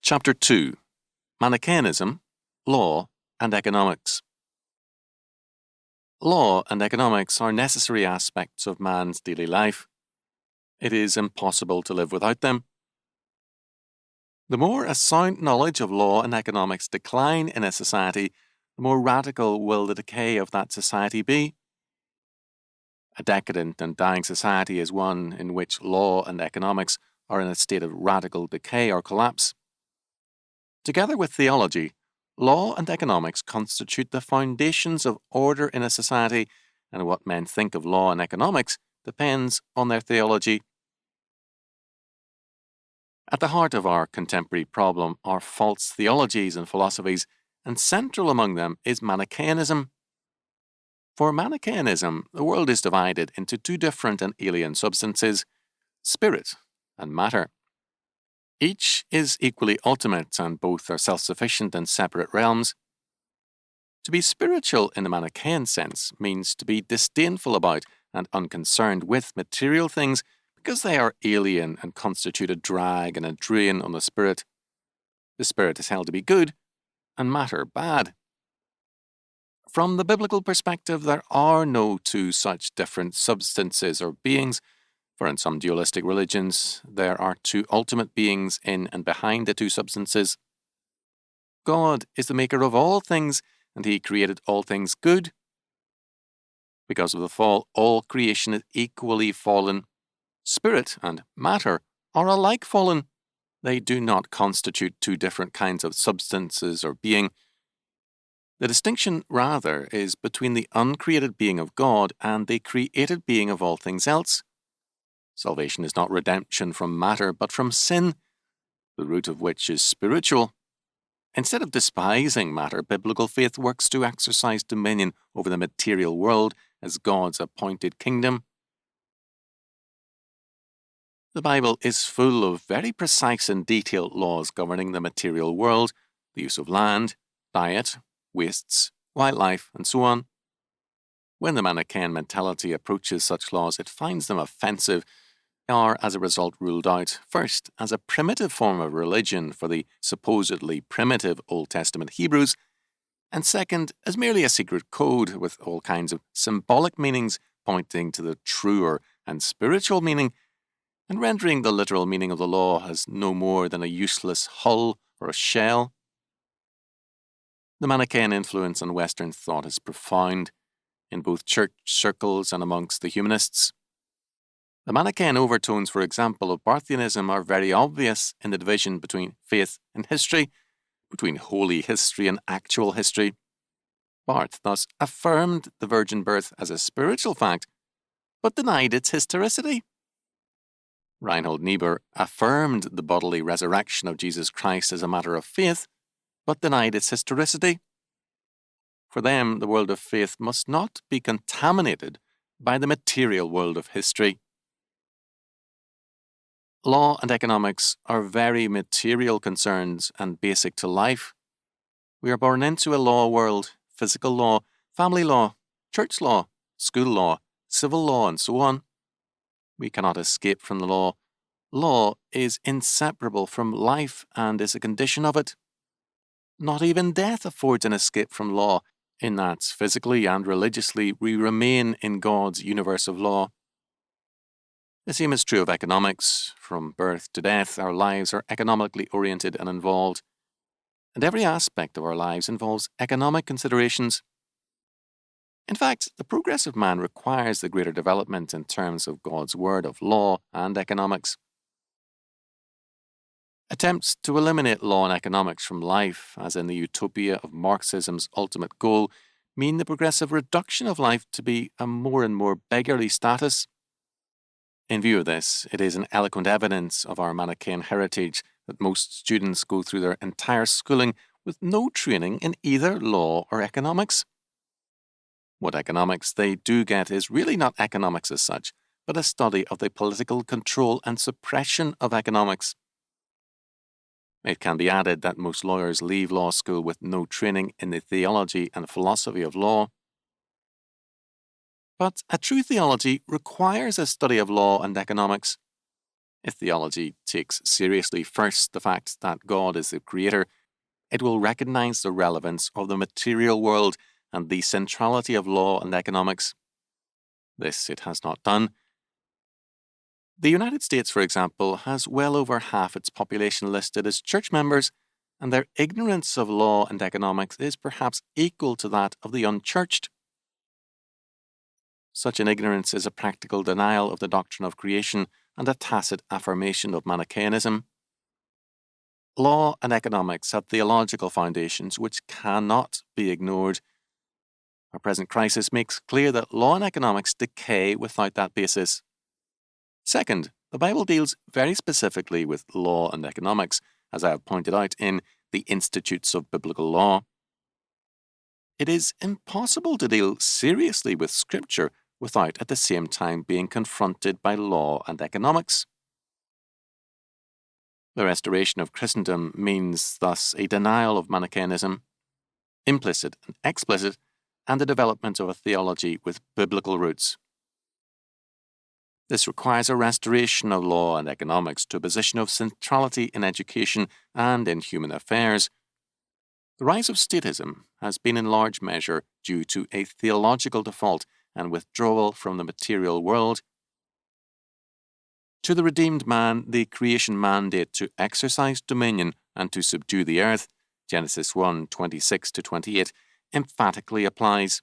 Chapter 2. Manichaeanism, Law and Economics. Law and economics are necessary aspects of man's daily life. It is impossible to live without them. The more a sound knowledge of law and economics decline in a society, the more radical will the decay of that society be. A decadent and dying society is one in which law and economics are in a state of radical decay or collapse. Together with theology, law and economics constitute the foundations of order in a society, and what men think of law and economics depends on their theology. At the heart of our contemporary problem are false theologies and philosophies, and central among them is Manichaeanism. For Manichaeanism, the world is divided into two different and alien substances, spirit and matter. Each is equally ultimate, and both are self-sufficient and separate realms. To be spiritual in the Manichaean sense means to be disdainful about and unconcerned with material things because they are alien and constitute a drag and a drain on the spirit. The spirit is held to be good and matter bad. From the biblical perspective, there are no two such different substances or beings, for in some dualistic religions, there are two ultimate beings in and behind the two substances. God is the maker of all things, and He created all things good. Because of the fall, all creation is equally fallen. Spirit and matter are alike fallen. They do not constitute two different kinds of substances or being. The distinction, rather, is between the uncreated being of God and the created being of all things else. Salvation is not redemption from matter, but from sin, the root of which is spiritual. Instead of despising matter, biblical faith works to exercise dominion over the material world as God's appointed kingdom. The Bible is full of very precise and detailed laws governing the material world, the use of land, diet, wastes, wildlife, and so on. When the Manichaean mentality approaches such laws, it finds them offensive, are as a result ruled out, first as a primitive form of religion for the supposedly primitive Old Testament Hebrews, and second as merely a secret code with all kinds of symbolic meanings pointing to the truer and spiritual meaning, and rendering the literal meaning of the law as no more than a useless hull or a shell. The Manichaean influence on Western thought is profound, in both church circles and amongst the humanists. The Manichaean overtones, for example, of Barthianism are very obvious in the division between faith and history, between holy history and actual history. Barth thus affirmed the virgin birth as a spiritual fact, but denied its historicity. Reinhold Niebuhr affirmed the bodily resurrection of Jesus Christ as a matter of faith, but denied its historicity. For them, the world of faith must not be contaminated by the material world of history. Law and economics are very material concerns and basic to life. We are born into a law world, physical law, family law, church law, school law, civil law, and so on. We cannot escape from the law. Law is inseparable from life and is a condition of it. Not even death affords an escape from law, in that physically and religiously we remain in God's universe of law. The same is true of economics. From birth to death, our lives are economically oriented and involved, and every aspect of our lives involves economic considerations. In fact, the progress of man requires the greater development in terms of God's word of law and economics. Attempts to eliminate law and economics from life, as in the utopia of Marxism's ultimate goal, mean the progressive reduction of life to be a more and more beggarly status. In view of this, it is an eloquent evidence of our Manichaean heritage that most students go through their entire schooling with no training in either law or economics. What economics they do get is really not economics as such, but a study of the political control and suppression of economics. It can be added that most lawyers leave law school with no training in the theology and philosophy of law. But a true theology requires a study of law and economics. If theology takes seriously first the fact that God is the creator, it will recognize the relevance of the material world and the centrality of law and economics. This it has not done. The United States, for example, has well over half its population listed as church members, and their ignorance of law and economics is perhaps equal to that of the unchurched. Such an ignorance is a practical denial of the doctrine of creation and a tacit affirmation of Manichaeanism. Law and economics have theological foundations which cannot be ignored. Our present crisis makes clear that law and economics decay without that basis. Second, the Bible deals very specifically with law and economics, as I have pointed out in the Institutes of Biblical Law. It is impossible to deal seriously with Scripture without at the same time being confronted by law and economics. The restoration of Christendom means thus a denial of Manichaeanism, implicit and explicit, and the development of a theology with biblical roots. This requires a restoration of law and economics to a position of centrality in education and in human affairs. The rise of statism has been in large measure due to a theological default and withdrawal from the material world. To the redeemed man, the creation mandate to exercise dominion and to subdue the earth, Genesis 1:26-28, emphatically applies.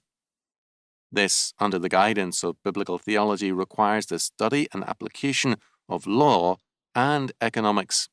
This, under the guidance of biblical theology, requires the study and application of law and economics.